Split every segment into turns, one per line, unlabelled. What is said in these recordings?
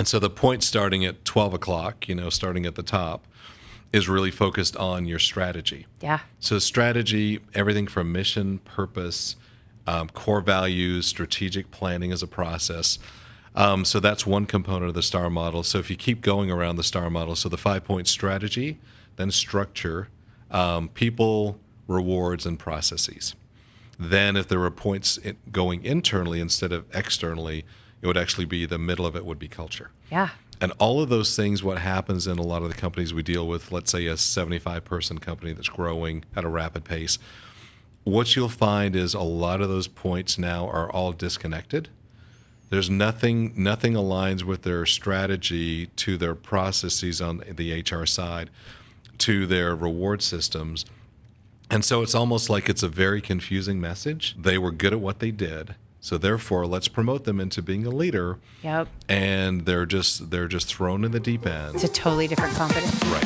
And so the point starting at 12 o'clock, starting at the top, is really focused on your strategy.
Yeah.
So strategy, everything from mission, purpose, core values, strategic planning as a process. So that's one component of the STAR model. So if you keep going around the STAR model, so the 5-point strategy, then structure, people, rewards, and processes. Then if there were points going internally instead of externally, it would actually be the middle of it would be culture.
Yeah.
And all of those things, what happens in a lot of the companies we deal with, let's say a 75-person company that's growing at a rapid pace, what you'll find is a lot of those points now are all disconnected. There's nothing aligns with their strategy to their processes on the HR side, to their reward systems. And so it's almost like it's a very confusing message. They were good at what they did, so therefore let's promote them into being a leader.
Yep.
And they're just thrown in the deep end.
It's a totally different confidence.
Right.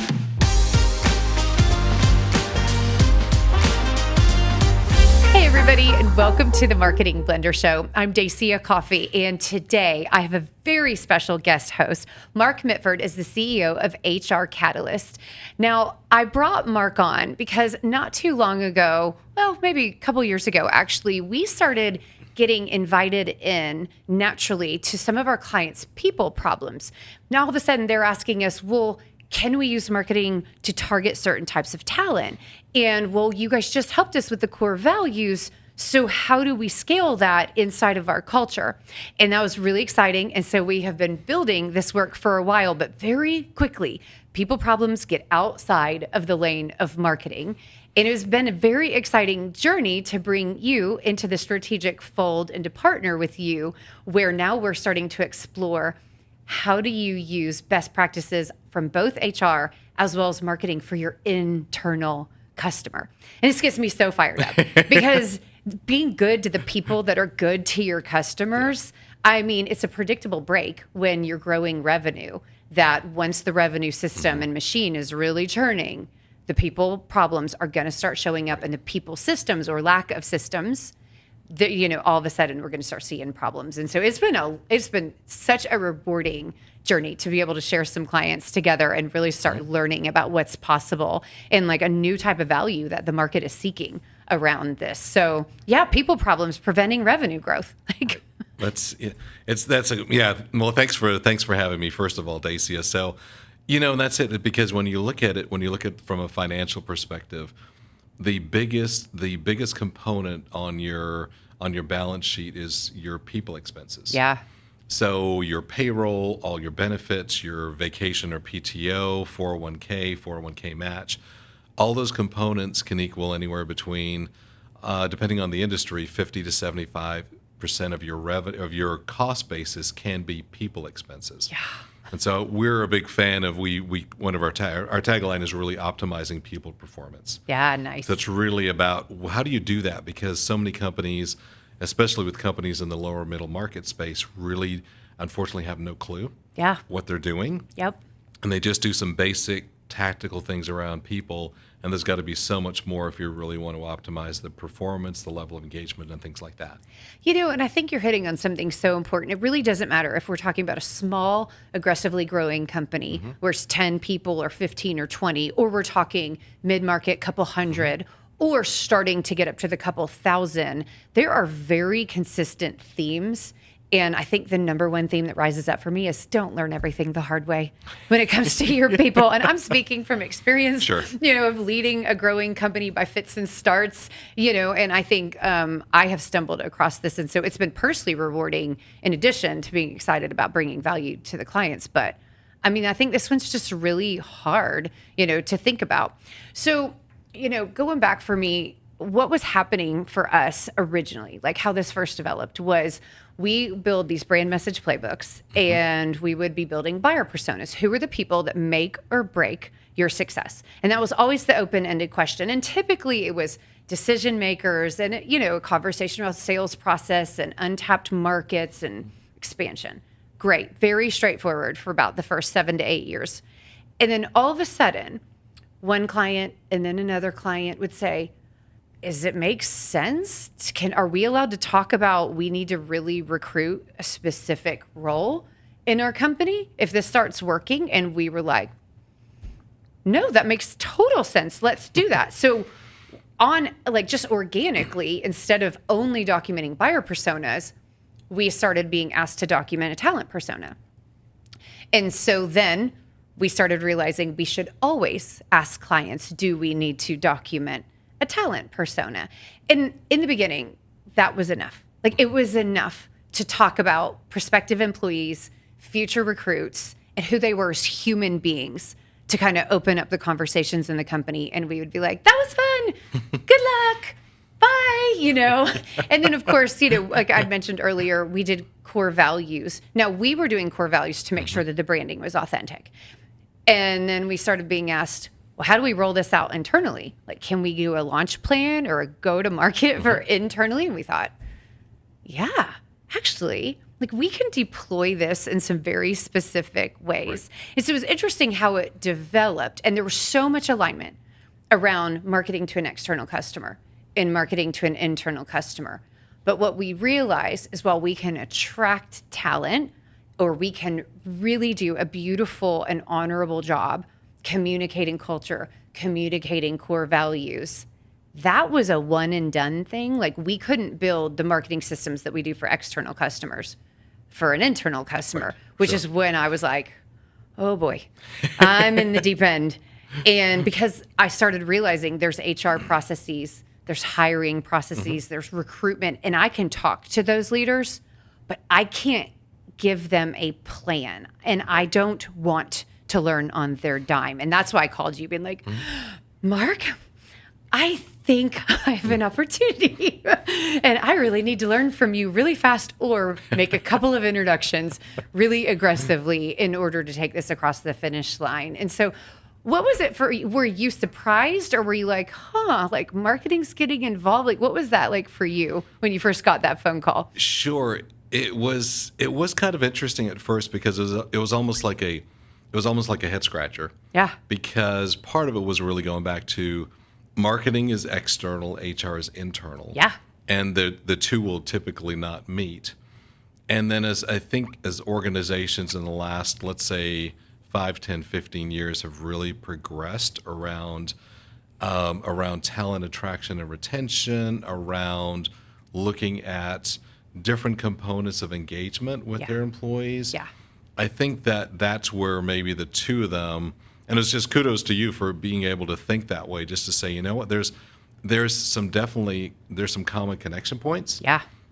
Hey, everybody, and welcome to the Marketing Blender Show. I'm Dacia Coffey, and today I have a very special guest host. Mark Mitford is the CEO of HR Catalyst. Now, I brought Mark on because not too long ago, well, maybe a couple years ago, actually, we started getting invited in naturally to some of our clients' people problems. Now, all of a sudden, they're asking us, well, can we use marketing to target certain types of talent? And well, you guys just helped us with the core values. So how do we scale that inside of our culture? And that was really exciting. And so we have been building this work for a while, but very quickly, people problems get outside of the lane of marketing. And it has been a very exciting journey to bring you into the strategic fold and to partner with you, where now we're starting to explore how do you use best practices from both HR as well as marketing for your internal customer. And this gets me so fired up because being good to the people that are good to your customers, I mean, it's a predictable break when you're growing revenue, that once the revenue system and machine is really churning, the people problems are going to start showing up, and the people systems or lack of systems, all of a sudden we're going to start seeing problems. And so it's been such a rewarding journey to be able to share some clients together and really start learning about what's possible and like a new type of value that the market is seeking around this. So yeah, people problems preventing revenue growth.
Well, thanks for having me, first of all, Dacia. So, and that's it, because when you look at from a financial perspective, the biggest component on your balance sheet is your people expenses.
Yeah.
So your payroll, all your benefits, your vacation or PTO, 401k match, all those components can equal anywhere between, depending on the industry, 50 to 75% of your revenue, of your cost basis can be people expenses.
Yeah.
And so we're a big fan of one of our tagline is really optimizing people performance.
Yeah, nice.
So it's really about how do you do that, because so many companies, especially with companies in the lower middle market space, really unfortunately have no clue what they're doing.
Yep.
And they just do some basic tactical things around people, and there's got to be so much more if you really want to optimize the performance, the level of engagement, and things like that.
And I think you're hitting on something so important. It really doesn't matter if we're talking about a small, aggressively growing company where it's 10 people or 15 or 20, or we're talking mid-market, couple hundred, or starting to get up to the couple thousand. There are very consistent themes. And I think the number one theme that rises up for me is don't learn everything the hard way when it comes to your people. And I'm speaking from experience, of leading a growing company by fits and starts, and I think I have stumbled across this. And so it's been personally rewarding in addition to being excited about bringing value to the clients. But I mean, I think this one's just really hard, to think about. So, going back for me, what was happening for us originally, like how this first developed, was we build these brand message playbooks and we would be building buyer personas. Who are the people that make or break your success? And that was always the open-ended question. And typically it was decision makers and, a conversation about sales process and untapped markets and expansion. Great. Very straightforward for about the first 7 to 8 years. And then all of a sudden, one client and then another client would say, does it make sense? Are we allowed to talk about we need to really recruit a specific role? in our company if this starts working? And we were like, no, that makes total sense. Let's do that. So on like just organically, instead of only documenting buyer personas, we started being asked to document a talent persona. And so then we started realizing we should always ask clients, do we need to document a talent persona? And in the beginning, that was enough. Like it was enough to talk about prospective employees, future recruits, and who they were as human beings to kind of open up the conversations in the company. And we would be like, that was fun. Good luck. Bye. And then of course, like I mentioned earlier, we did core values. Now we were doing core values to make sure that the branding was authentic. And then we started being asked, well, how do we roll this out internally? Like, can we do a launch plan or a go to market for internally? And we thought, yeah, actually, like we can deploy this in some very specific ways. Right. And so it was interesting how it developed. And there was so much alignment around marketing to an external customer and marketing to an internal customer. But what we realized is while we can attract talent, or we can really do a beautiful and honorable job communicating culture, communicating core values, that was a one and done thing. Like we couldn't build the marketing systems that we do for external customers for an internal customer, right. Which is when I was like, oh boy, I'm in the deep end. And because I started realizing there's HR processes, there's hiring processes, there's recruitment, and I can talk to those leaders, but I can't give them a plan. And I don't want to learn on their dime. And that's why I called you, being like, Mark, I think I have an opportunity and I really need to learn from you really fast or make a couple of introductions really aggressively in order to take this across the finish line. And so what was it for you? Were you surprised or were you like, like marketing's getting involved? Like, what was that like for you when you first got that phone call?
Sure. It was kind of interesting at first because it was almost like a head scratcher.
Yeah.
Because part of it was really going back to marketing is external, HR is internal.
Yeah.
And the two will typically not meet. And then as organizations in the last, let's say 5, 10, 15 years have really progressed around talent attraction and retention, around looking at different components of engagement with their employees.
Yeah.
I think that's where maybe the two of them, and it's just kudos to you for being able to think that way, just to say, you know what, there's some common connection points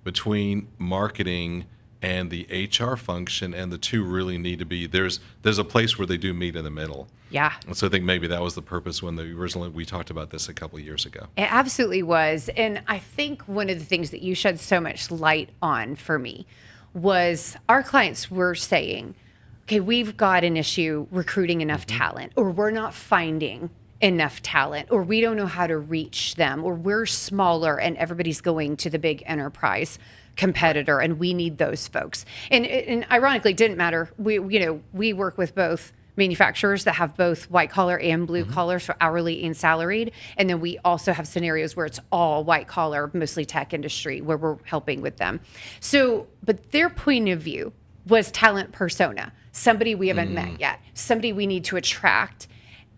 between marketing and the HR function, and the two really need to be, there's a place where they do meet in the middle.
Yeah.
And so I think maybe that was the purpose when originally we talked about this a couple of years ago.
It absolutely was. And I think one of the things that you shed so much light on for me was our clients were saying, okay, we've got an issue recruiting enough talent, or we're not finding enough talent, or we don't know how to reach them, or we're smaller and everybody's going to the big enterprise competitor and we need those folks. And ironically, it didn't matter. We work with both manufacturers that have both white collar and blue collar, so hourly and salaried. And then we also have scenarios where it's all white collar, mostly tech industry, where we're helping with them. So, but their point of view was talent persona, somebody we haven't met yet, somebody we need to attract.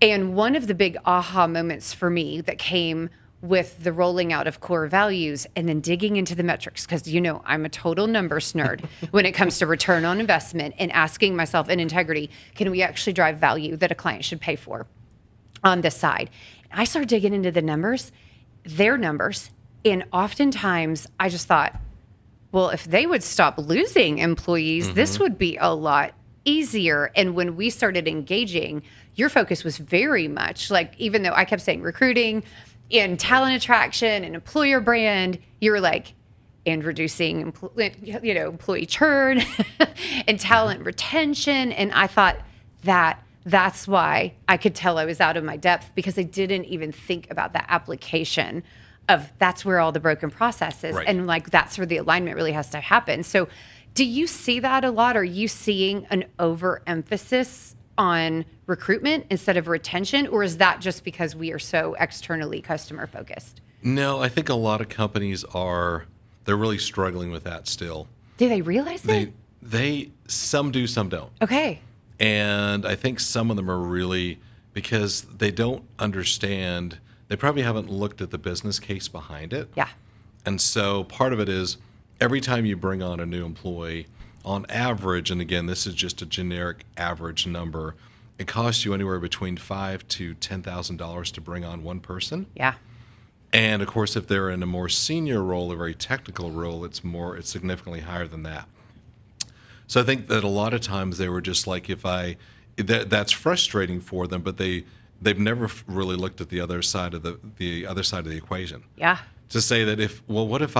And one of the big aha moments for me that came with the rolling out of core values and then digging into the metrics, because I'm a total numbers nerd when it comes to return on investment, and asking myself in integrity, can we actually drive value that a client should pay for on this side? I started digging into the numbers, their numbers, and oftentimes I just thought, well, if they would stop losing employees, this would be a lot easier. And when we started engaging, your focus was very much like, even though I kept saying recruiting and talent attraction and employer brand, you were like, and reducing employee churn and talent retention. And I thought that's why I could tell I was out of my depth, because I didn't even think about that application of that's where all the broken process is. Right. And like, that's where the alignment really has to happen. So do you see that a lot? Are you seeing an overemphasis on recruitment instead of retention, or is that just because we are so externally customer focused?
No, I think a lot of companies they're really struggling with that still.
Do they realize it?
Some do, some don't.
Okay.
And I think some of them are really because they don't understand, they probably haven't looked at the business case behind it.
Yeah.
And so part of it is every time you bring on a new employee, on average, and again, this is just a generic average number, it costs you anywhere between $5,000 to $10,000 to bring on one person.
Yeah.
And of course, if they're in a more senior role, a very technical role, it's significantly higher than that. So I think that a lot of times they were just like, that's frustrating for them, but they've never really looked at the other side of the other side of the equation.
Yeah.
To say that what if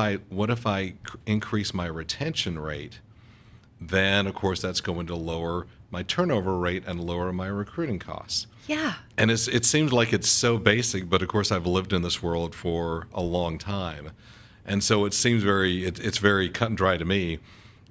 I increase my retention rate, then of course that's going to lower my turnover rate and lower my recruiting costs.
Yeah.
And it seems like it's so basic, but of course I've lived in this world for a long time, and so it seems it's very cut and dry to me.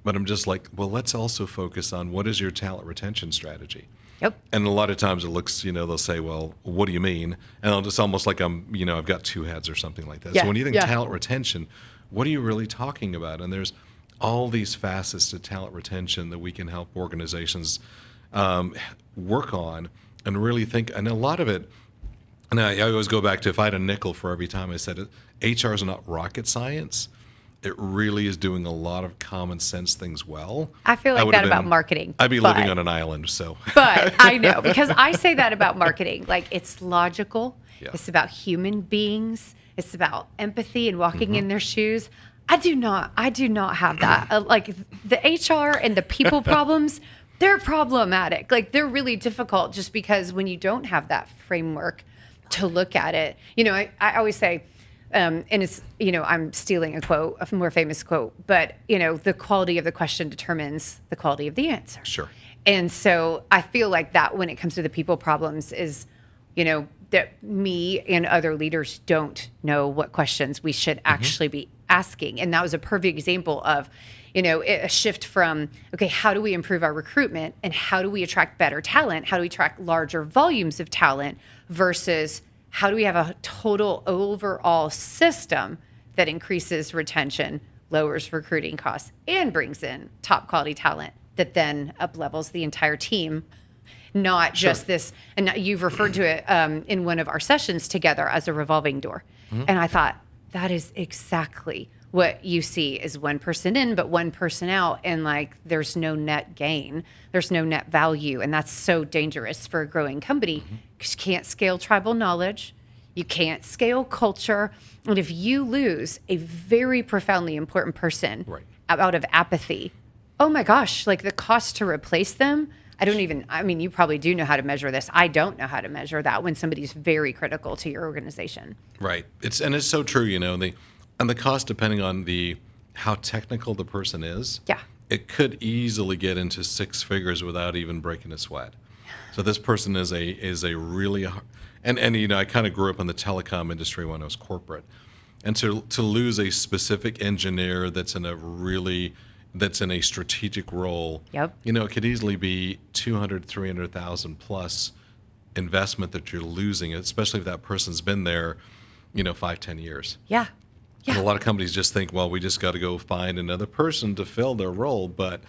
But I'm just like, well, let's also focus on what is your talent retention strategy.
Yep.
And a lot of times it looks, they'll say, well, what do you mean? And it's almost like I've got two heads or something like that.
Yeah,
So when you think
yeah.
talent retention, what are you really talking about? And there's all these facets to talent retention that we can help organizations work on and really think. And a lot of it, and I always go back to, if I had a nickel for every time I said it, HR is not rocket science. It really is doing a lot of common sense things well.
I feel like that about marketing.
I'd be living on an island, so.
But I know, because I say that about marketing. Like, it's logical.
Yeah.
It's about human beings. It's about empathy and walking in their shoes. I do not have that. Like, the HR and the people problems, they're problematic. Like, they're really difficult just because when you don't have that framework to look at it. I always say, and it's, I'm stealing a more famous quote, but, the quality of the question determines the quality of the answer.
Sure.
And so I feel like that when it comes to the people problems is, that me and other leaders don't know what questions we should actually be asking. And that was a perfect example of, a shift from, okay, how do we improve our recruitment and how do we attract better talent? How do we attract larger volumes of talent versus how do we have a total overall system that increases retention, lowers recruiting costs, and brings in top quality talent that then up-levels the entire team, not just this. And you've referred to it in one of our sessions together as a revolving door. And I thought, that is exactly what you see is one person in, but one person out. And like, there's no net gain. There's no net value. And that's so dangerous for a growing company because you can't scale tribal knowledge. You can't scale culture. And if you lose a very profoundly important person out of apathy, oh my gosh, like the cost to replace them, you probably do know how to measure this. I don't know how to measure that when somebody's very critical to your organization.
Right. It's so true, and the cost, depending on how technical the person is, it could easily get into six figures without even breaking a sweat. So this person is a really, and I kind of grew up in the telecom industry when I was corporate, and to lose a specific engineer that's in a strategic role, it could easily be 200, 300,000 plus investment that you're losing, especially if that person's been there, 5-10 years.
Yeah.
And a lot of companies just think, well, we just got to go find another person to fill their role, but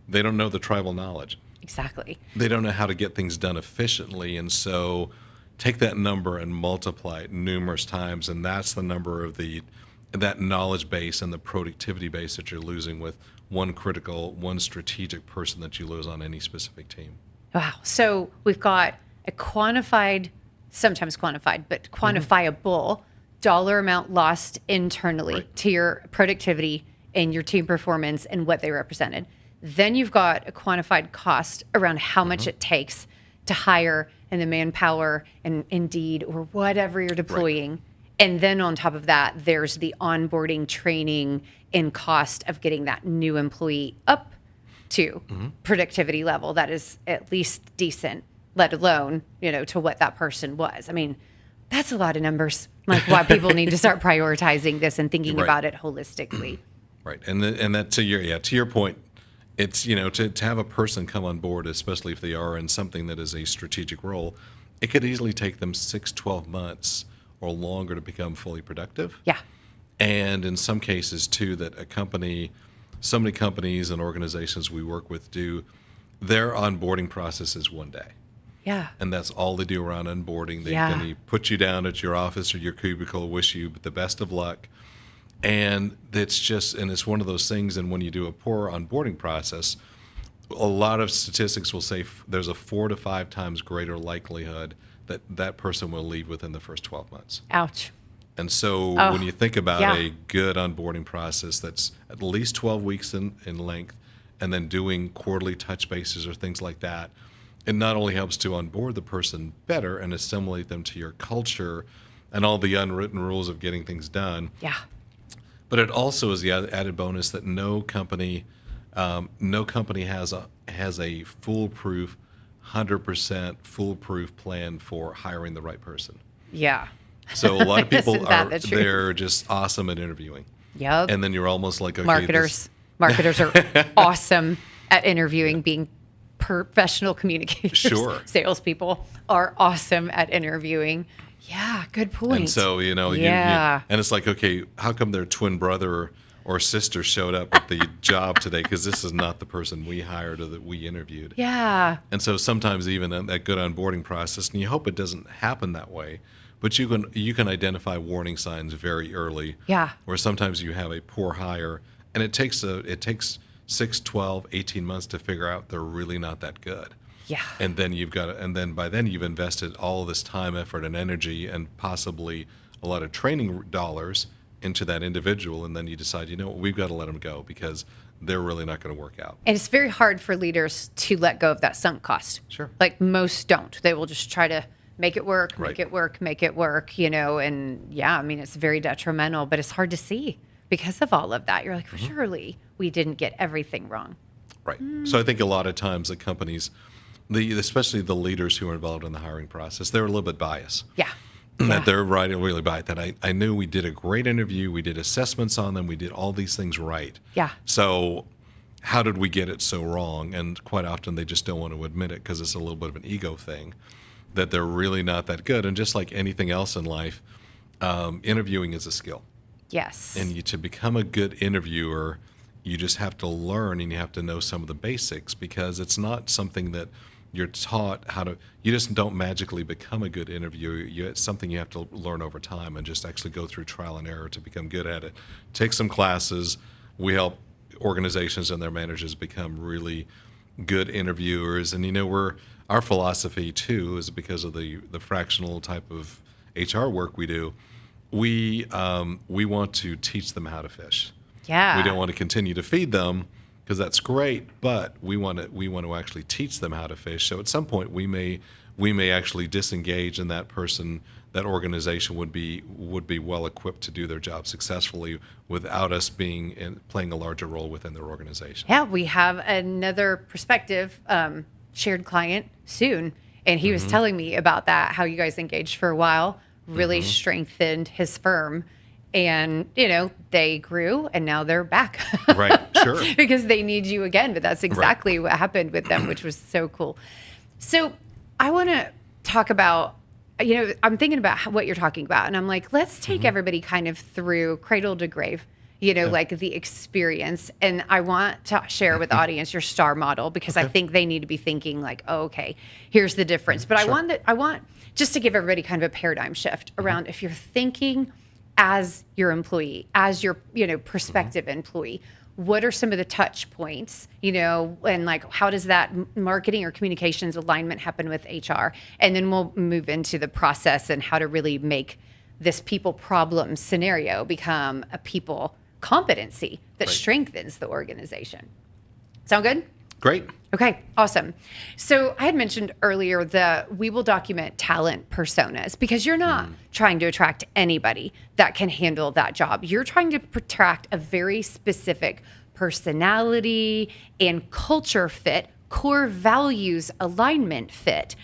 they don't know the tribal knowledge.
Exactly.
They don't know how to get things done efficiently, and so take that number and multiply it numerous times, and that's the number of that knowledge base and the productivity base that you're losing with one strategic person that you lose on any specific team.
Wow. So we've got a sometimes quantified, but quantifiable dollar amount lost internally to your productivity and your team performance and what they represented. Then you've got a quantified cost around how much it takes to hire and the manpower and Indeed or whatever you're deploying. And then on top of that, there's the onboarding, training, and cost of getting that new employee up to productivity level that is at least decent, let alone, to what that person was. I mean, that's a lot of numbers. Like, why people need to start prioritizing this and thinking about it holistically.
Right. And that to your point, it's, to have a person come on board, especially if they are in something that is a strategic role, it could easily take them 6-12 months or longer to become fully productive.
Yeah.
And in some cases too, that a company so many companies and organizations we work with do, their onboarding process is one day.
Yeah.
And that's all they do around onboarding.
Yeah.
They put you down at your office or your cubicle, wish you the best of luck. And it's one of those things. And when you do a poor onboarding process, a lot of statistics will say there's a 4 to 5 times greater likelihood that that person will leave within the first 12 months.
Ouch.
And so
Oh,
when you think about
yeah.
a good onboarding process that's at least 12 weeks in length, and then doing quarterly touch bases or things like that, it not only helps to onboard the person better and assimilate them to your culture and all the unwritten rules of getting things done,
Yeah.
but it also is the added bonus that no company has a foolproof, 100% foolproof plan for hiring the right person.
Yeah.
So a lot of people
Isn't that the truth?
they're just awesome at interviewing.
Yep.
And then you're almost like, okay,
Marketers are awesome at interviewing, being professional communicators.
Sure.
Salespeople are awesome at interviewing. Yeah, good point.
and so,
Yeah.
and it's like, okay, how come their twin brother or sister showed up at the job today? Because this is not the person we hired or that we interviewed.
Yeah.
And so sometimes even that good onboarding process, and you hope it doesn't happen that way, but you can identify warning signs very early.
Yeah.
Where sometimes you have a poor hire, and it takes 6, 12, 18 months to figure out they're really not that good.
Yeah.
And then by then you've invested all this time, effort, and energy, and possibly a lot of training dollars into that individual, and then you decide, we've got to let them go because they're really not going to work out.
And it's very hard for leaders to let go of that sunk cost.
Sure.
Like most don't. They will just try to make it work,
Right.
make it work, and yeah, I mean, it's very detrimental, but it's hard to see because of all of that. You're like, surely we didn't get everything wrong.
Right. So I think a lot of times the companies, especially the leaders who are involved in the hiring process, they're a little bit biased.
Yeah.
That they're really biased. That I knew we did a great interview, we did assessments on them, we did all these things right.
Yeah.
So how did we get it so wrong? And quite often they just don't want to admit it because it's a little bit of an ego thing, that they're really not that good. And just like anything else in life, interviewing is a skill.
Yes.
And to become a good interviewer, you just have to learn and you have to know some of the basics, because it's not something that you're taught how to. You just don't magically become a good interviewer. It's something you have to learn over time and just actually go through trial and error to become good at it. Take some classes. We help organizations and their managers become really good interviewers. And our philosophy too is, because of the fractional type of HR work we do, we want to teach them how to fish.
Yeah.
We don't want to continue to feed them, because that's great, but we want to actually teach them how to fish. So at some point we may actually disengage, and that organization would be well equipped to do their job successfully without us playing a larger role within their organization.
Yeah, we have another prospective shared client soon, and he was telling me about that, how you guys engaged for a while, really strengthened his firm. And, they grew and now they're back.
Right, sure.
Because they need you again. But that's exactly what happened with them, which was so cool. So I want to talk about, I'm thinking about what you're talking about. And I'm like, let's take everybody kind of through cradle to grave, like the experience. And I want to share with the audience your STAR model, because I think they need to be thinking like, oh, okay, here's the difference. But
Sure.
I want just to give everybody kind of a paradigm shift around if you're thinking as your employee, as your, prospective employee, what are some of the touch points, and like, how does that marketing or communications alignment happen with HR? And then we'll move into the process and how to really make this people problem scenario become a people competency that
Right.
strengthens the organization. Sound good?
Great.
Okay, awesome. So I had mentioned earlier that we will document talent personas, because you're not trying to attract anybody that can handle that job. You're trying to attract a very specific personality and culture fit, core values alignment fit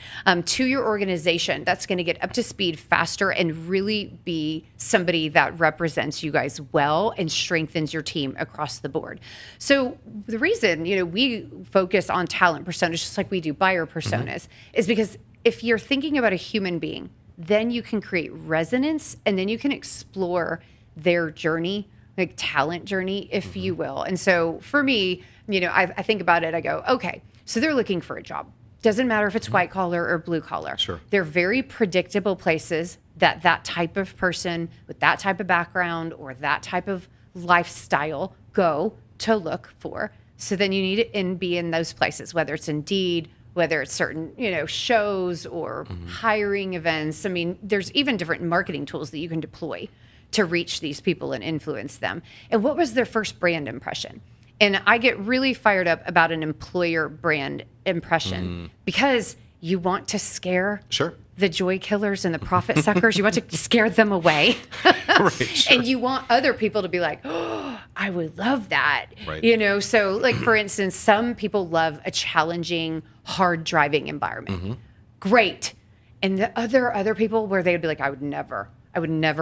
to your organization that's going to get up to speed faster and really be somebody that represents you guys well and strengthens your team across the board. So the reason, we focus on talent personas, just like we do buyer personas, is because if you're thinking about a human being, then you can create resonance, and then you can explore their journey, like talent journey, if you will. And so for me, I think about it, I go, okay, so they're looking for a job. Doesn't matter if it's white collar or blue collar.
Sure.
They're very predictable places that type of person with that type of background or that type of lifestyle go to look for. So then you need to be in those places, whether it's Indeed, whether it's certain, shows or hiring events. I mean, there's even different marketing tools that you can deploy to reach these people and influence them. And what was their first brand impression? And I get really fired up about an employer brand impression because you want to scare
Sure.
the joy killers and the profit suckers. You want to scare them away.
Right, sure.
And you want other people to be like, oh, I would love that.
Right.
So like, for instance, some people love a challenging, hard driving environment. Great. And the other people where they would be like, I would never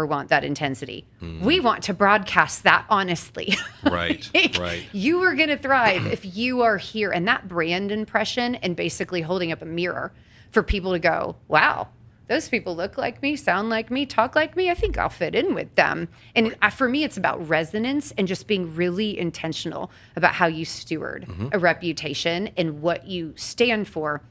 want that intensity. We want to broadcast that honestly.
Right, right.
You are going to thrive if you are here. And that brand impression and basically holding up a mirror for people to go, wow, those people look like me, sound like me, talk like me. I think I'll fit in with them. And for me, it's about resonance and just being really intentional about how you steward a reputation and what you stand for.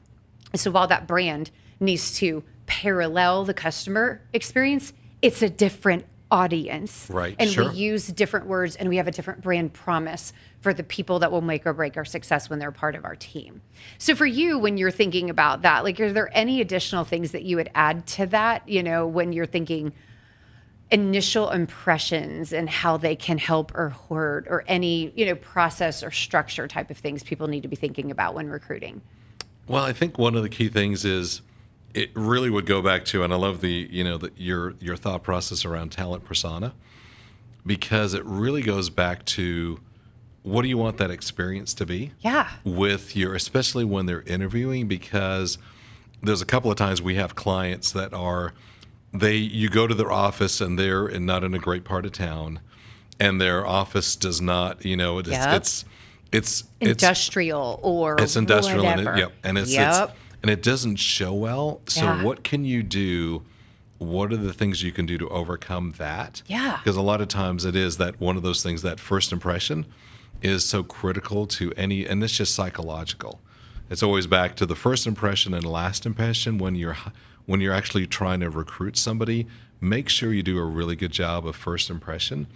So while that brand needs to parallel the customer experience, it's a different audience.
Right,
And
sure.
we use different words and we have a different brand promise for the people that will make or break our success when they're part of our team. So for you, when you're thinking about that, like, are there any additional things that you would add to that, when you're thinking initial impressions and how they can help or hurt, or any, process or structure type of things people need to be thinking about when recruiting?
Well, I think one of the key things is it really would go back to, and I love your thought process around talent persona, because it really goes back to what do you want that experience to be?
Yeah.
Especially when they're interviewing, because there's a couple of times we have clients that you go to their office and they're not in a great part of town, and their office does not, it's
Industrial or
it's industrial
whatever.
And it doesn't show well. So
Yeah.
what can you do? What are the things you can do to overcome that?
Yeah.
Because a lot of times it is that one of those things, that first impression is so critical to and it's just psychological. It's always back to the first impression and last impression. When you're actually trying to recruit somebody, make sure you do a really good job of first impression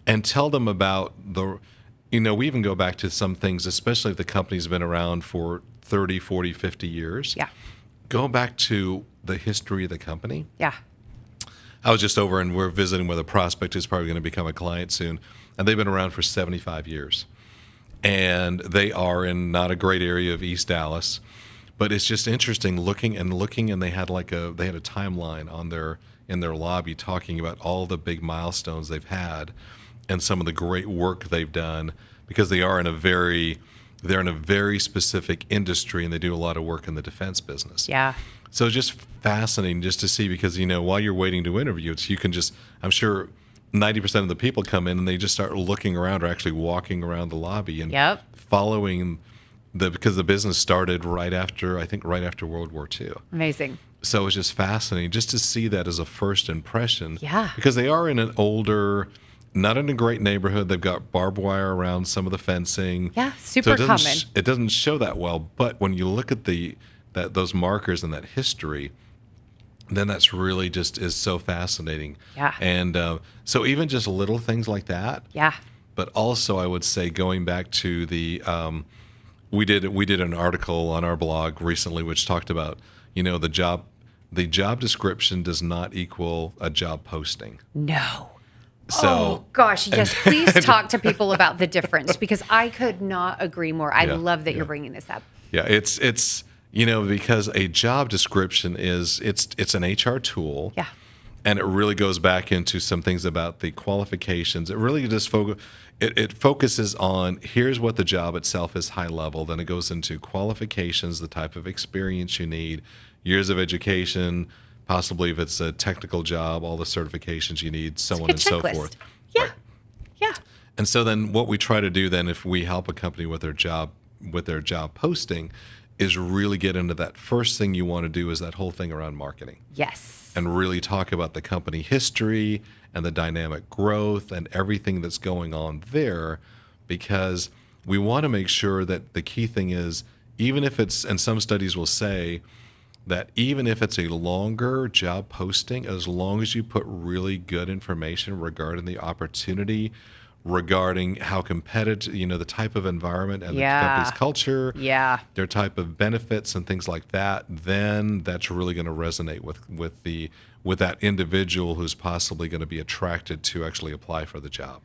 and tell them about we even go back to some things, especially if the company's been around for 30, 40, 50 years.
Yeah.
Go back to the history of the company.
Yeah.
I was just over and we're visiting with a prospect who's probably going to become a client soon. And they've been around for 75 years. And they are in not a great area of East Dallas. But it's just interesting looking, and they had a timeline in their lobby talking about all the big milestones they've had and some of the great work they've done, because they're in a very specific industry, and they do a lot of work in the defense business.
Yeah.
So it's just fascinating just to see, because, while you're waiting to interview, I'm sure 90% of the people come in and they just start looking around, or actually walking around the lobby and following because the business started right after World War II.
Amazing.
So it's just fascinating just to see that as a first impression.
Yeah.
Because they are in an older, not in a great neighborhood. They've got barbed wire around some of the fencing.
Yeah, super common.
It doesn't show that well, but when you look at those markers and that history, then that's really just is so fascinating.
Yeah.
And so even just little things like that.
Yeah.
But also, I would say, going back to we did an article on our blog recently which talked about the job description does not equal a job posting.
No.
So,
oh gosh, yes. Please talk to people about the difference, because I could not agree more. I love that you're bringing this up.
Yeah, it's because a job description it's an HR tool.
Yeah.
And it really goes back into some things about the qualifications. It really just it focuses on, here's what the job itself is, high level. Then it goes into qualifications, the type of experience you need, years of education, possibly if it's a technical job, all the certifications you need, so on and so forth.
Yeah.
Right.
Yeah.
And so then what we try to do then, if we help a company with their job posting, is really get into that first thing you want to do is that whole thing around marketing.
Yes.
And really talk about the company history and the dynamic growth and everything that's going on there, because we want to make sure that the key thing is, even if it's, and some studies will say that even if it's a longer job posting, as long as you put really good information regarding the opportunity, regarding how competitive, the type of environment and the company's culture, their type of benefits and things like that, then that's really going to resonate with that individual who's possibly going to be attracted to actually apply for the job.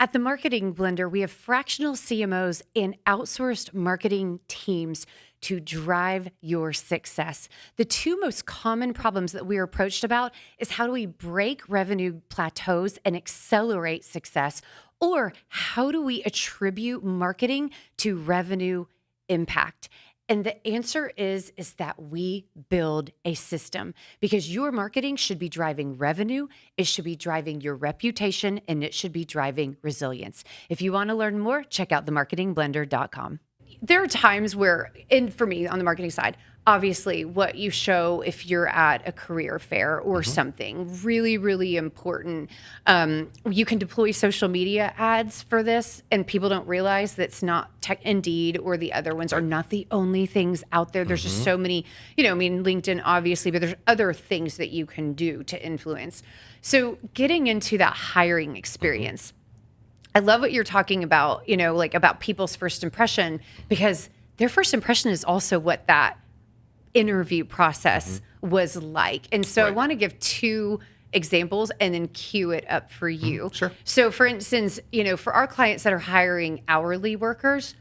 At the Marketing Blender, we have fractional CMOs and outsourced marketing teams to drive your success. The two most common problems that we are approached about is how do we break revenue plateaus and accelerate success, or how do we attribute marketing to revenue impact? And the answer is that we build a system, because your marketing should be driving revenue, it should be driving your reputation, and it should be driving resilience. If you want to learn more, check out themarketingblender.com. There are times where, and for me on the marketing side, obviously what you show if you're at a career fair or something really, really important. You can deploy social media ads for this, and people don't realize that's not Indeed or the other ones are not the only things out there. There's just so many, LinkedIn obviously, but there's other things that you can do to influence. So getting into that hiring experience, I love what you're talking about, about people's first impression, because their first impression is also what that interview process was like. And so I want to give two examples and then cue it up for you.
Sure.
So for instance, for our clients that are hiring hourly workers,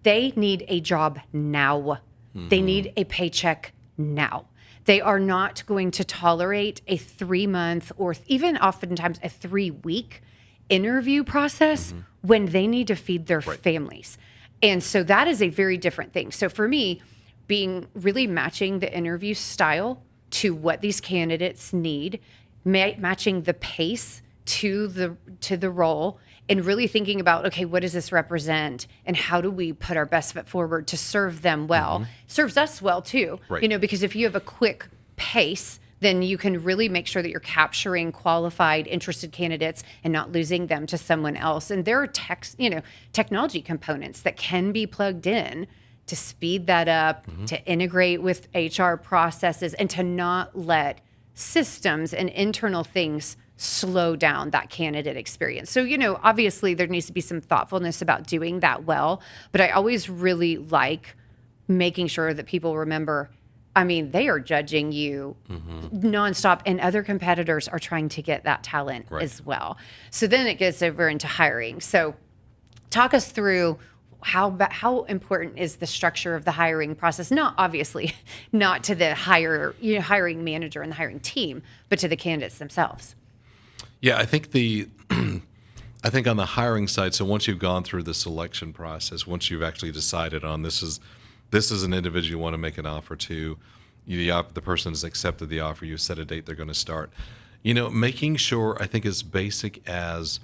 they need a job now. They need a paycheck now. They are not going to tolerate a 3-month or even oftentimes a 3-week interview process when they need to feed their families. And so that is a very different thing. So for me, being really matching the interview style to what these candidates need, matching the pace to the role, and really thinking about, okay, what does this represent and how do we put our best foot forward to serve them well? Serves us well too, because if you have a quick pace, then you can really make sure that you're capturing qualified, interested candidates and not losing them to someone else. And there are technology components that can be plugged in to speed that up, to integrate with HR processes, and to not let systems and internal things slow down that candidate experience. So, obviously there needs to be some thoughtfulness about doing that well, but I always really like making sure that people remember, they are judging you nonstop, and other competitors are trying to get that talent as well. So then it gets over into hiring. So talk us through how important is the structure of the hiring process? Not obviously not to the hiring manager and the hiring team, but to the candidates themselves.
Yeah, I think I think on the hiring side, so once you've gone through the selection process, once you've actually decided on this is an individual you want to make an offer to, the person has accepted the offer, you set a date they're going to start. Making sure, I think, as basic as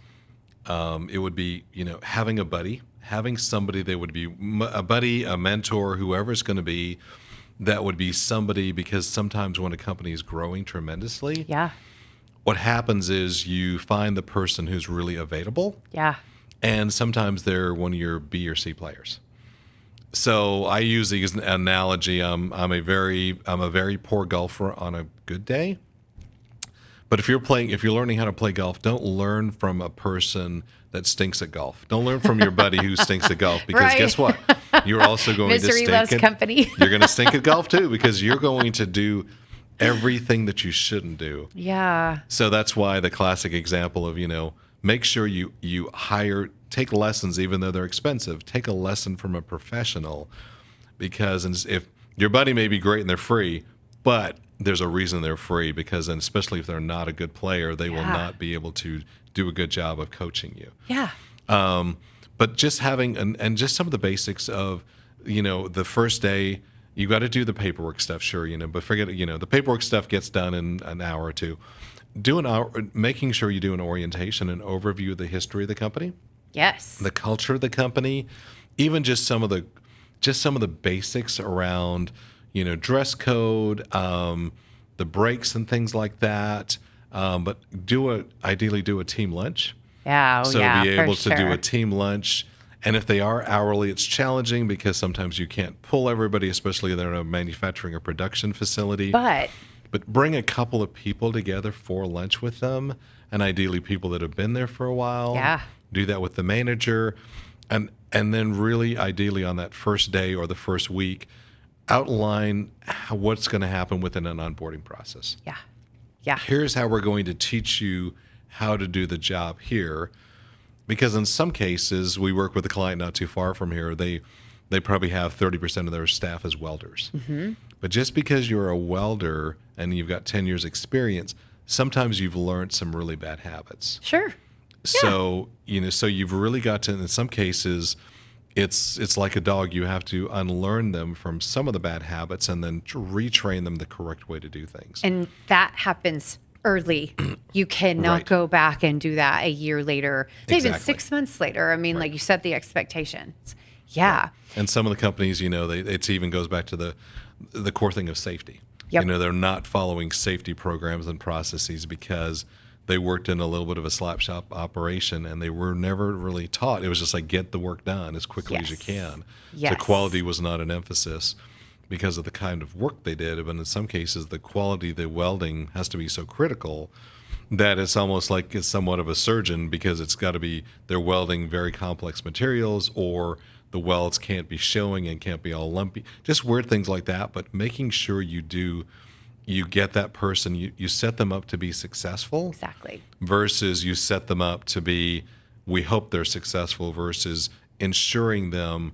it would be, having a buddy, having somebody that would be a buddy, a mentor, whoever it's going to be, that would be somebody, because sometimes when a company is growing tremendously, what happens is you find the person who's really available. And sometimes they're one of your B or C players. So I use the analogy, I'm a very poor golfer on a good day. But if you're learning how to play golf, don't learn from a person that stinks at golf. Don't learn from your buddy who stinks at golf, because guess what? You're also going to stink.
Misery loves company.
You're going to stink at golf too, because you're going to do everything that you shouldn't do. So that's why the classic example of, make sure you take lessons, even though they're expensive. Take a lesson from a professional, because if your buddy may be great and they're free, but there's a reason they're free, because, and especially if they're not a good player, they will not be able to do a good job of coaching you. But just having, and just some of the basics of, the first day, you got to do the paperwork stuff, sure, but forget it, the paperwork stuff gets done in an hour or two. Making sure you do an orientation, an overview of the history of the company. The culture of the company, even just some of the basics around, dress code, the breaks and things like that. But ideally do a team lunch.
Yeah, oh,
So
yeah,
be
for
able to do
sure.
a team lunch. And if they are hourly, it's challenging because sometimes you can't pull everybody, especially if they're in a manufacturing or production facility.
But
But bring a couple of people together for lunch with them, and ideally people that have been there for a while.
yeah,
Do that with the manager, and then really ideally on that first day or the first week, outline what's going to happen within an onboarding process.
yeah, yeah,
Here's how we're going to teach you how to do the job here. Because in some cases, we work with a client not too far from here. They probably have 30% of their staff as welders. But just because you're a welder and you've got 10 years experience, sometimes you've learned some really bad habits.
sure.
So, so you've really got to, in some cases, it's like a dog. You have to unlearn them from some of the bad habits and then retrain them the correct way to do things.
And that happens early. You cannot
Right.
go back and do that a year later, even
Exactly.
6 months later. I mean, like you set the expectations. Yeah.
And some of the companies, it even goes back to the core thing of safety.
Yep.
They're not following safety programs and processes because they worked in a little bit of a slap shop operation and they were never really taught. It was just like, get the work done as quickly as you
Yes.
can.
Yes.
The quality was not an emphasis because of the kind of work they did. But in some cases, the quality of the welding has to be so critical that it's almost like it's somewhat of a surgeon because it's got to be, they're welding very complex materials, or the welds can't be showing and can't be all lumpy, just weird things like that. But making sure you get that person, you set them up to be successful
Exactly.
versus you set them up to be, we hope they're successful, versus ensuring them.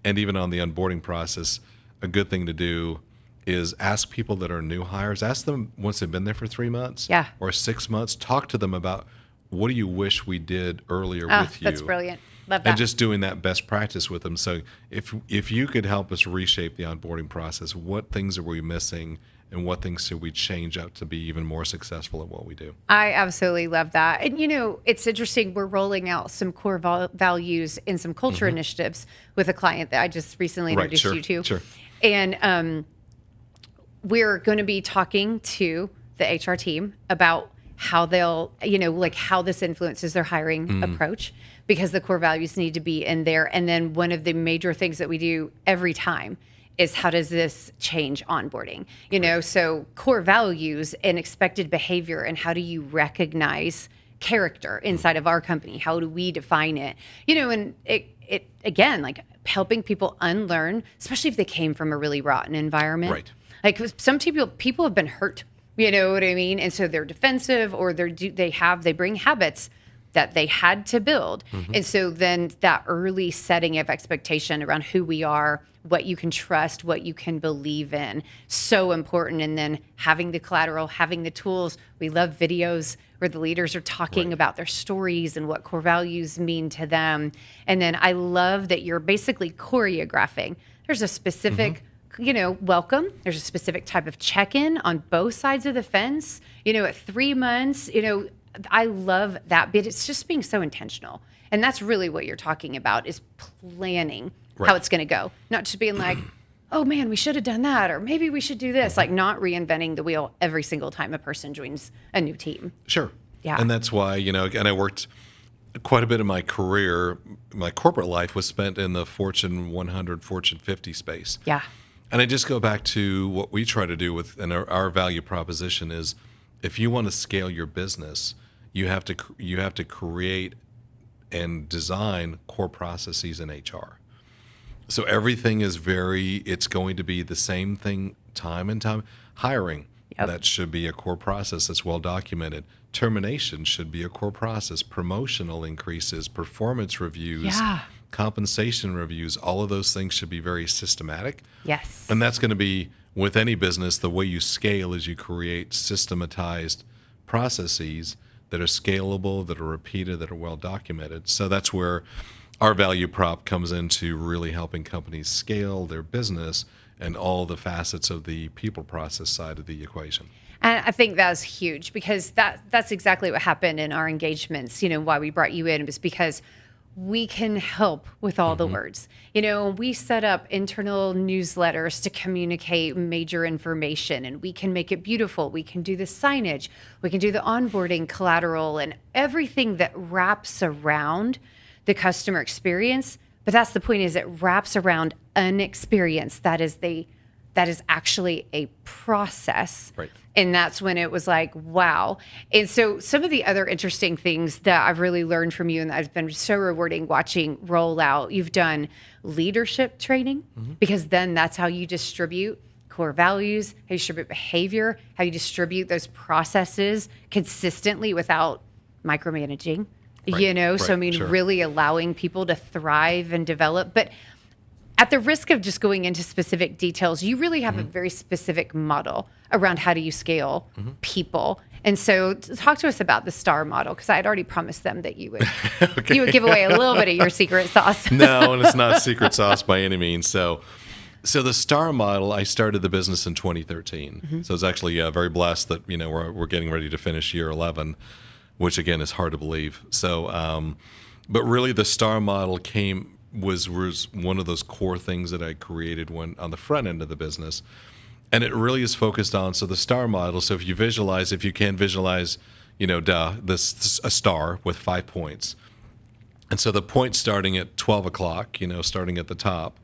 And even on the onboarding process, a good thing to do is ask people that are new hires, ask them once they've been there for 3 months
Yeah.
or 6 months, talk to them about what do you wish we did earlier
Oh,
with you.
that's brilliant. Love that.
And just doing that best practice with them. So if you could help us reshape the onboarding process, what things are we missing and what things should we change up to be even more successful at what we do?
I absolutely love that. And, it's interesting. We're rolling out some core values and some culture initiatives with a client that I just recently
Right,
introduced
sure,
you to.
sure.
And we're going to be talking to the HR team about how they'll, like how this influences their hiring approach, because the core values need to be in there. And then one of the major things that we do every time is, how does this change onboarding? So core values and expected behavior, and how do you recognize character inside of our company? How do we define it? And it again, like helping people unlearn, especially if they came from a really rotten environment.
Right.
Like some people have been hurt, you know what I mean? And so they're defensive, or they bring habits that they had to build. And so then that early setting of expectation around who we are, what you can trust, what you can believe in, so important. And then having the collateral, having the tools. We love videos where the leaders are talking about their stories and what core values mean to them. And then I love that you're basically choreographing. There's a specific welcome. There's a specific type of check-in on both sides of the fence. At 3 months, I love that bit. It's just being so intentional. And that's really what you're talking about, is planning how it's going to go. Not just being like, oh man, we should have done that, or maybe we should do this. Like not reinventing the wheel every single time a person joins a new team.
Sure.
Yeah.
And that's why, and I worked quite a bit of my career, my corporate life was spent in the Fortune 100, Fortune 50 space.
Yeah.
And I just go back to what we try to do and our value proposition is, if you want to scale your business, you have to create and design core processes in HR. So everything is it's going to be the same thing time and time. Hiring, that should be a core process that's well documented. Termination should be a core process. Promotional increases, performance reviews, compensation reviews, all of those things should be very systematic.
Yes.
And that's going to be, with any business, the way you scale is you create systematized processes that are scalable, that are repeated, that are well documented. So that's where our value prop comes into really helping companies scale their business and all the facets of the people process side of the equation.
And I think that's huge, because that's exactly what happened in our engagements. Why we brought you in was because we can help with all the words. We set up internal newsletters to communicate major information, and we can make it beautiful. We can do the signage, we can do the onboarding collateral, and everything that wraps around the customer experience. But that's the point, is it wraps around an experience that is actually a process.
Right.
And that's when it was like, wow. And so some of the other interesting things that I've really learned from you and that has been so rewarding watching roll out, you've done leadership training, because then that's how you distribute core values, how you distribute behavior, how you distribute those processes consistently without micromanaging,
Right.
So I mean,
Sure.
really allowing people to thrive and develop. But at the risk of just going into specific details, you really have a very specific model around how do you scale people. And so talk to us about the STAR model, because I had already promised them that you would you would give away a little bit of your secret sauce.
No, and it's not secret sauce by any means. So the STAR model, I started the business in 2013. So it's actually very blessed that we're getting ready to finish year 11, which again is hard to believe. So, but really the STAR model was one of those core things that I created when on the front end of the business. And it really is focused on, so the STAR model. So if you can visualize, a star with 5 points. And so the point starting at 12 o'clock, starting at the top,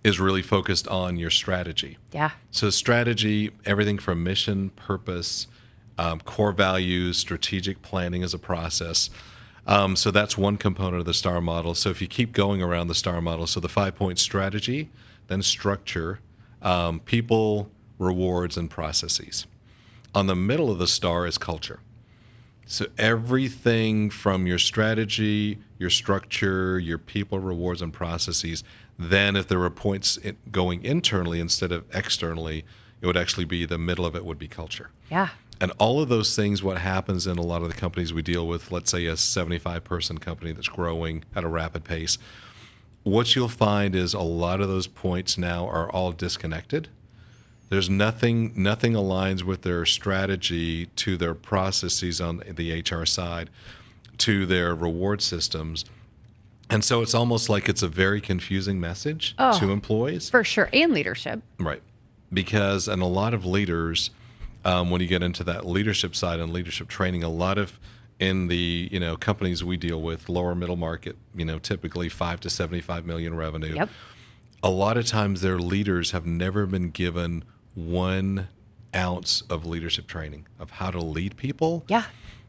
is really focused on your strategy.
Yeah.
So strategy, everything from mission, purpose, core values, strategic planning as a process. So that's one component of the STAR model. So if you keep going around the STAR model, so the 5-point strategy, then structure, people, rewards, and processes. On the middle of the STAR is culture. So everything from your strategy, your structure, your people, rewards, and processes. Then if there were points going internally instead of externally, it would actually be the middle of it would be culture.
Yeah.
And all of those things, what happens in a lot of the companies we deal with, let's say a 75-person company that's growing at a rapid pace, what you'll find is a lot of those points now are all disconnected. There's nothing aligns with their strategy to their processes on the HR side, to their reward systems. And so it's almost like it's a very confusing message to employees.
For sure. And leadership.
Right. Because, and a lot of leaders, when you get into that leadership side and leadership training, a lot of in the companies we deal with, lower middle market, typically 5 to 75 million revenue.
Yep.
A lot of times their leaders have never been given 1 ounce of leadership training of how to lead people.
Yeah.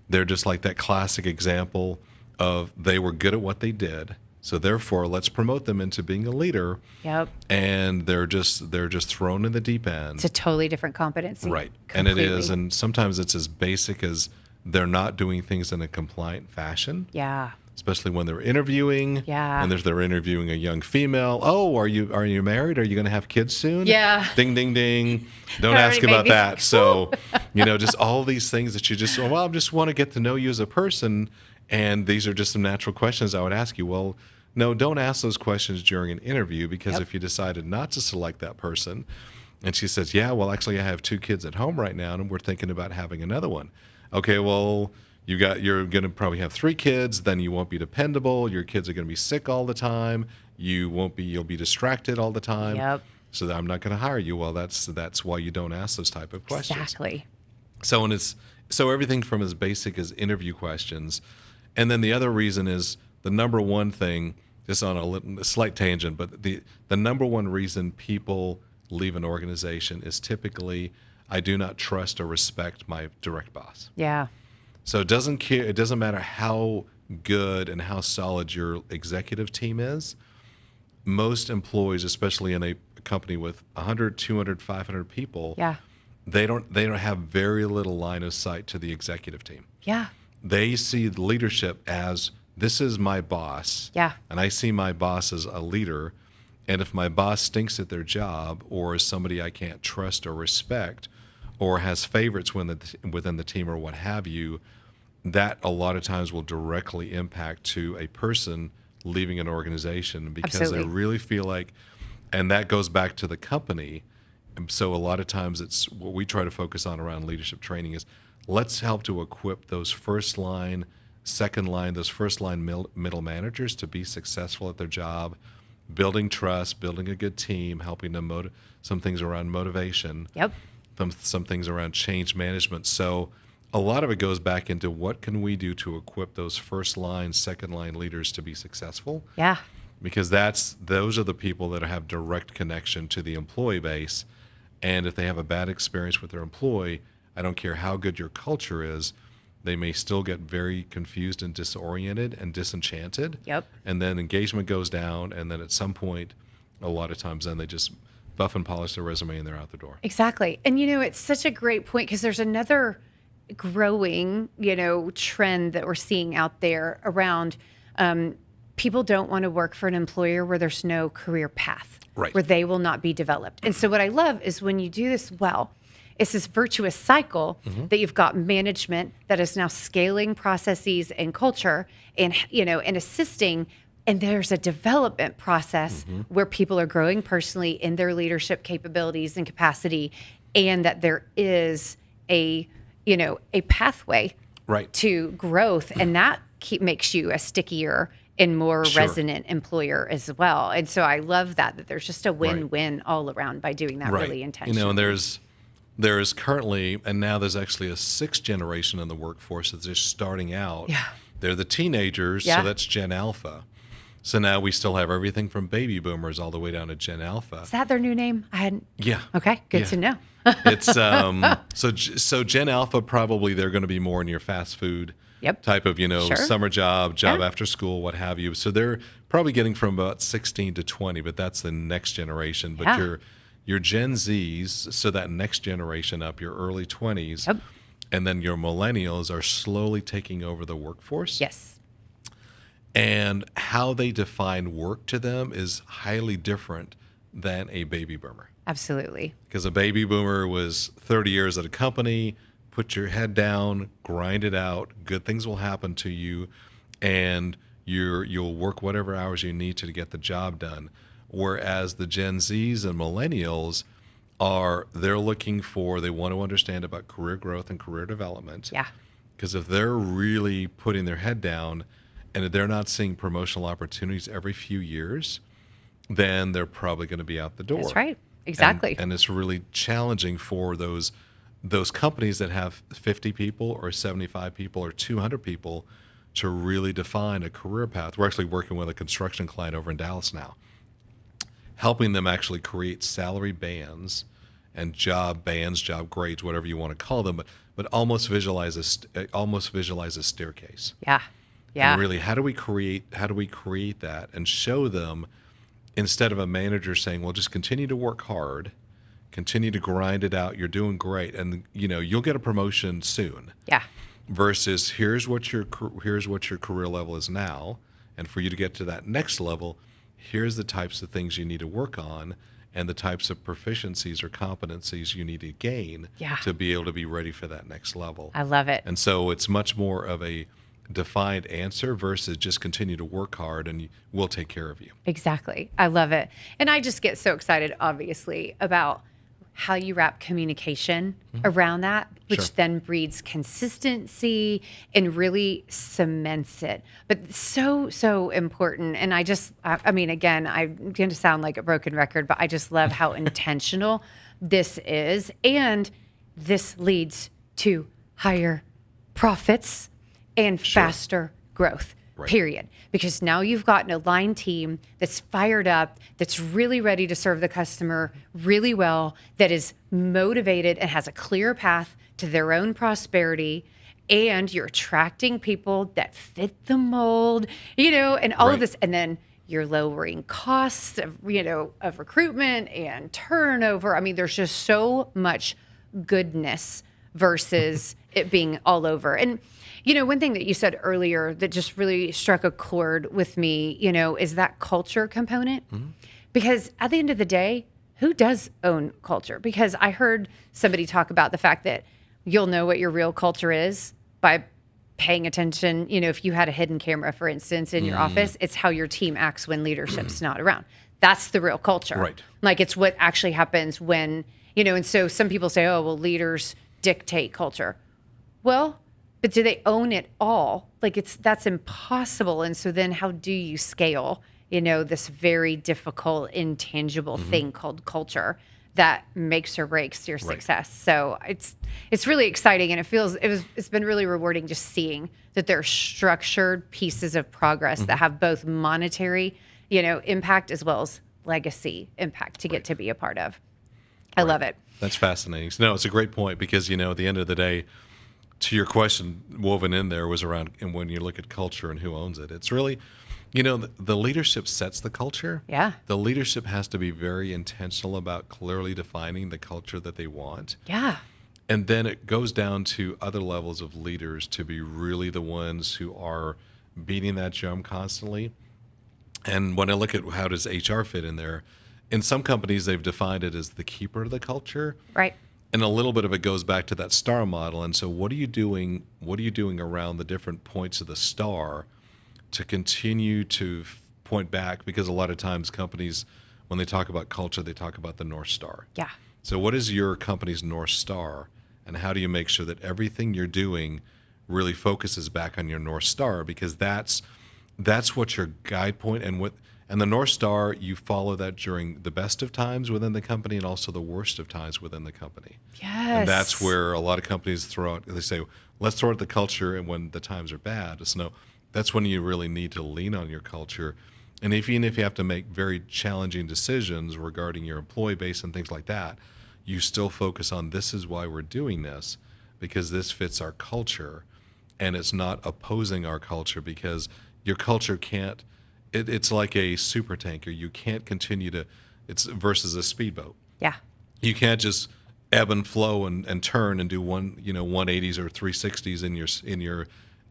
They're just like that classic example of they were good at what they did, so therefore let's promote them into being a leader.
Yep.
And they're just thrown in the deep end.
It's a totally different competency.
Right.
Completely.
And it is, and sometimes it's as basic as they're not doing things in a compliant fashion.
Yeah.
Especially when they're interviewing.
Yeah.
And they're interviewing a young female. Oh, are you married? Are you going to have kids soon?
Yeah.
Ding, ding, ding. Don't
That
ask
already
about
made me
that. So, just all these things that you just, I just want to get to know you as a person. And these are just some natural questions I would ask you. Well, no, don't ask those questions during an interview, because if you decided not to select that person and she says, yeah, well, actually I have 2 kids at home right now and we're thinking about having another one. Okay, well, you're going to probably have 3 kids, then you won't be dependable. Your kids are going to be sick all the time. You'll be distracted all the time.
Yep.
So I'm not going to hire you. Well, that's why you don't ask those type of questions.
Exactly.
So everything from as basic as interview questions. And then the other reason is the number one thing, just on a slight tangent, but the number one reason people leave an organization is typically, I do not trust or respect my direct boss.
Yeah.
So it doesn't matter how good and how solid your executive team is. Most employees, especially in a company with 100, 200, 500 people,
Yeah.
they don't have very little line of sight to the executive team.
Yeah.
They see the leadership as, this is my boss.
Yeah.
And I see my boss as a leader. And if my boss stinks at their job, or is somebody I can't trust or respect, or has favorites within the team or what have you, that a lot of times will directly impact to a person leaving an organization, because
Absolutely.
they really feel like, and that goes back to the company. And so a lot of times it's what we try to focus on around leadership training is, let's help to equip those first line second line, those first line middle managers to be successful at their job, building trust, building a good team, helping them some things around motivation,
Yep.
some things around change management. So a lot of it goes back into what can we do to equip those first line, second line leaders to be successful?
Yeah.
Because those are the people that have direct connection to the employee base. And if they have a bad experience with their employee, I don't care how good your culture is, they may still get very confused and disoriented and disenchanted.
Yep.
And then engagement goes down. And then at some point, a lot of times then they just buff and polish their resume and they're out the door.
Exactly. And, it's such a great point because there's another growing, trend that we're seeing out there around people don't want to work for an employer where there's no career path,
Right.
where they will not be developed. And so what I love is when you do this well, it's this virtuous cycle that you've got management that is now scaling processes and culture and, and assisting. And there's a development process where people are growing personally in their leadership capabilities and capacity, and that there is a pathway
Right.
to growth. And that makes you a stickier and more
Sure.
resonant employer as well. And so I love that there's just a win-win all around by doing that really intentionally.
And there's currently, and now there's actually a sixth generation in the workforce that's just starting out.
Yeah.
They're the teenagers,
Yeah.
so that's Gen Alpha. So now we still have everything from baby boomers all the way down to Gen Alpha.
Is that their new name? I hadn't.
Yeah.
Okay, good
Yeah.
to know.
It's so Gen Alpha, probably they're going to be more in your fast food
Yep.
type of,
Sure.
summer job
Yeah.
after school, what have you. So they're probably getting from about 16 to 20, but that's the next generation. But
Yeah.
your Gen Zs, so that next generation up, your early 20s,
Yep.
and then your millennials are slowly taking over the workforce.
Yes.
And how they define work to them is highly different than a baby boomer.
Absolutely.
Because a baby boomer was 30 years at a company, put your head down, grind it out, good things will happen to you, and you'll work whatever hours you need to get the job done. Whereas the Gen Zs and millennials they want to understand about career growth and career development.
Yeah.
Because if they're really putting their head down and they're not seeing promotional opportunities every few years, then they're probably going to be out the door.
That's right. Exactly.
And it's really challenging for those companies that have 50 people or 75 people or 200 people to really define a career path. We're actually working with a construction client over in Dallas now, helping them actually create salary bands and job grades, whatever you want to call them, but almost visualize a staircase.
Yeah. Yeah.
And really, how do we create that and show them, instead of a manager saying, well, just continue to work hard, continue to grind it out, you're doing great, and you'll get a promotion soon.
Yeah.
Versus here's what your career level is now, and for you to get to that next level, here's the types of things you need to work on and the types of proficiencies or competencies you need to gain to be able to be ready for that next level.
I love it.
And so it's much more of a defined answer versus just continue to work hard and we'll take care of you.
Exactly. I love it. And I just get so excited, obviously, about how you wrap communication around that, which
Sure.
then breeds consistency and really cements it. But so important. And I mean, again, I'm going to sound like a broken record, but I just love how intentional this is. And this leads to higher profits and faster growth.
Right.
Period. Because now you've got an aligned team that's fired up, that's really ready to serve the customer really well, that is motivated and has a clear path to their own prosperity. And you're attracting people that fit the mold, and all of this. And then you're lowering costs of recruitment and turnover. I mean, there's just so much goodness versus it being all over. And one thing that you said earlier that just really struck a chord with me, is that culture component. Because at the end of the day, who does own culture? Because I heard somebody talk about the fact that you'll know what your real culture is by paying attention. If you had a hidden camera, for instance, in your office, it's how your team acts when leadership's not around. That's the real culture.
Right.
Like it's what actually happens when, and so some people say, oh, well, leaders dictate culture. Well, But do they own it all? Like that's impossible. And so then how do you scale, this very difficult, intangible thing called culture that makes or breaks your
Right.
success? So it's really exciting, and it's been really rewarding just seeing that there are structured pieces of progress that have both monetary, impact as well as legacy impact to get to be a part of. I love it.
That's fascinating. So, no, it's a great point because, at the end of the day, to your question, woven in there was around, and when you look at culture and who owns it, it's really, the leadership sets the culture.
Yeah.
The leadership has to be very intentional about clearly defining the culture that they want.
Yeah.
And then it goes down to other levels of leaders to be really the ones who are beating that drum constantly. And when I look at how does HR fit in there, in some companies, they've defined it as the keeper of the culture.
Right.
And a little bit of it goes back to that star model. And so what are you doing around the different points of the star to continue to point back? Because a lot of times companies, when they talk about culture, they talk about the North Star.
Yeah.
So what is your company's North Star? And how do you make sure that everything you're doing really focuses back on your North Star? Because that's what your guide point and the North Star, you follow that during the best of times within the company and also the worst of times within the company.
Yes.
And that's where a lot of companies they say, let's throw out the culture and when the times are bad. So no, that's when you really need to lean on your culture. And even if you have to make very challenging decisions regarding your employee base and things like that, you still focus on this is why we're doing this, because this fits our culture and it's not opposing our culture because your culture can't, it's like a super tanker. You can't continue it's versus a speedboat.
Yeah.
You can't just ebb and flow and turn and do 180s or 360s in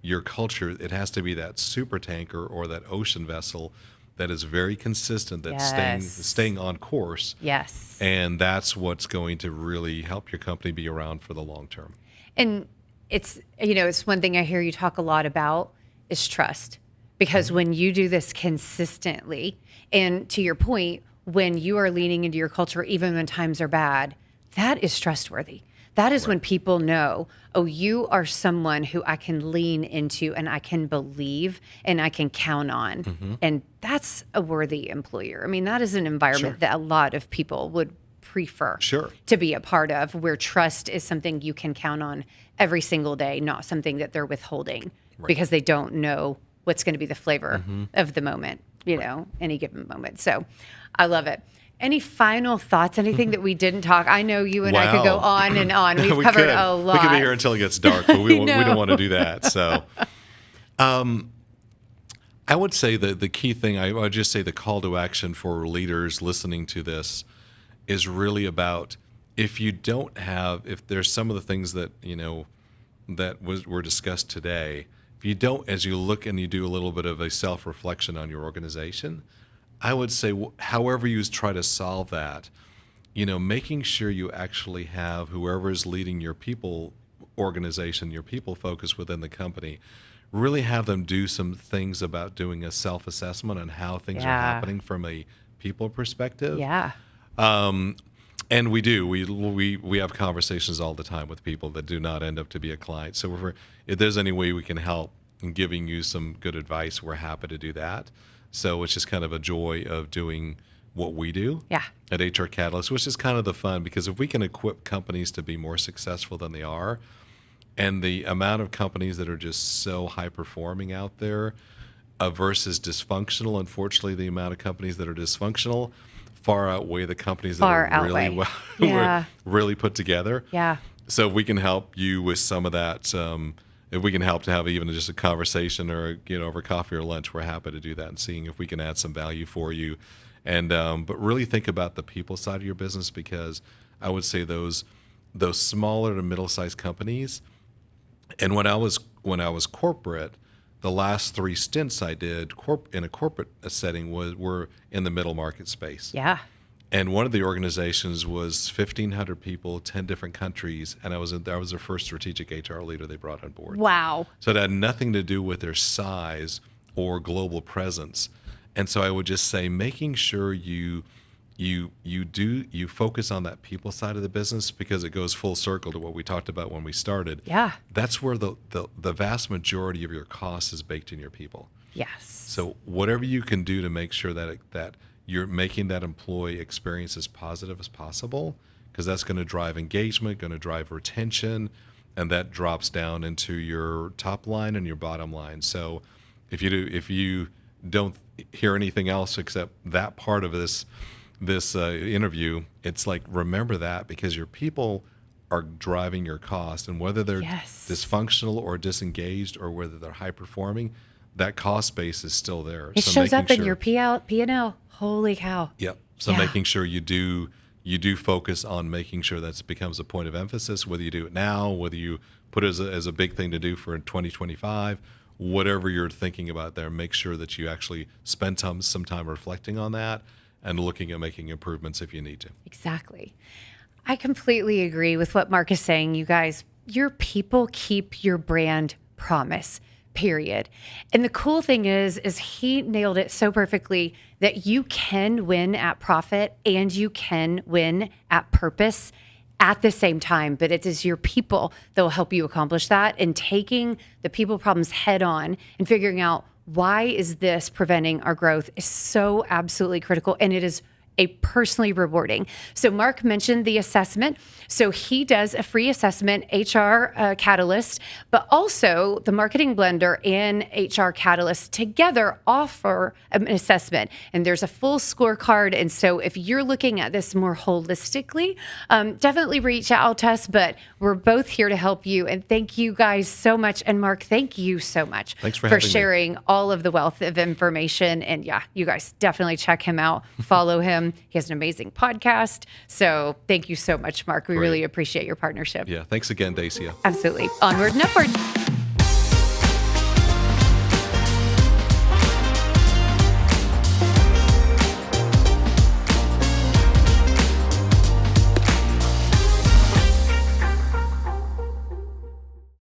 your culture. It has to be that super tanker or that ocean vessel that is very consistent, that's staying on course.
Yes.
And that's what's going to really help your company be around for the long term.
And it's one thing I hear you talk a lot about is trust. Because when you do this consistently, and to your point, when you are leaning into your culture, even when times are bad, that is trustworthy. That is when people know, oh, you are someone who I can lean into and I can believe and I can count on. And that's a worthy employer. I mean, that is an environment that a lot of people would prefer to be a part of, where trust is something you can count on every single day, not something that they're withholding because they don't know what's going to be the flavor of the moment, any given moment. So I love it. Any final thoughts? Anything that we didn't talk? I know you and I could go on and on. We've covered a lot.
We could be here until it gets dark, but we don't want to do that. So I would say that the key thing, I would just say the call to action for leaders listening to this is really about if there's some of the things that, were discussed today, if you don't, as you look and you do a little bit of a self-reflection on your organization, I would say, however you try to solve that, making sure you actually have whoever is leading your people organization, your people focus within the company, really have them do some things about doing a self-assessment on how things are happening from a people perspective.
Yeah.
And we do. We have conversations all the time with people that do not end up to be a client. So if there's any way we can help in giving you some good advice, we're happy to do that. So it's just kind of a joy of doing what we do at HR Catalyst, which is kind of the fun, because if we can equip companies to be more successful than they are, and the amount of companies that are just so high performing out there versus dysfunctional, unfortunately, the amount of companies that are dysfunctional far outweigh the companies that are really put together.
Yeah.
So if we can help you with some of that, if we can help to have even just a conversation or over coffee or lunch, we're happy to do that and seeing if we can add some value for you. And but really think about the people side of your business, because I would say those smaller to middle-sized companies. And when I was corporate, the last 3 stints I did in a corporate setting were in the middle market space.
Yeah.
And one of the organizations was 1,500 people, 10 different countries, and I was their first strategic HR leader they brought on board.
Wow.
So it had nothing to do with their size or global presence. And so I would just say making sure you you focus on that people side of the business because it goes full circle to what we talked about when we started.
Yeah.
That's where the vast majority of your cost is baked in your people.
Yes.
So whatever you can do to make sure that you're making that employee experience as positive as possible, because that's going to drive engagement, going to drive retention, and that drops down into your top line and your bottom line. So if you don't hear anything else except that part of this interview, it's like, remember that, because your people are driving your cost, and whether they're dysfunctional or disengaged or whether they're high performing, that cost base is still there.
It shows up in your P&L. Holy cow.
Yep. So making sure you do focus on making sure that becomes a point of emphasis, whether you do it now, whether you put it as a big thing to do for 2025, whatever you're thinking about there, make sure that you actually spend some time reflecting on that and looking at making improvements if you need to.
Exactly. I completely agree with what Mark is saying, you guys. Your people keep your brand promise, period. And the cool thing is he nailed it so perfectly that you can win at profit and you can win at purpose at the same time, but it is your people that will help you accomplish that, and taking the people problems head on and figuring out why is this preventing our growth is so absolutely critical, and it is a personally rewarding. So Mark mentioned the assessment. So he does a free assessment, HR Catalyst, but also the Marketing Blender and HR Catalyst together offer an assessment. And there's a full scorecard. And so if you're looking at this more holistically, definitely reach out to us, but we're both here to help you. And thank you guys so much. And Mark, thank you so much
for
sharing all of the wealth of information. And yeah, you guys definitely check him out, follow him. He has an amazing podcast. So thank you so much, Mark. We really appreciate your partnership.
Yeah. Thanks again, Dacia.
Absolutely. Onward and upward.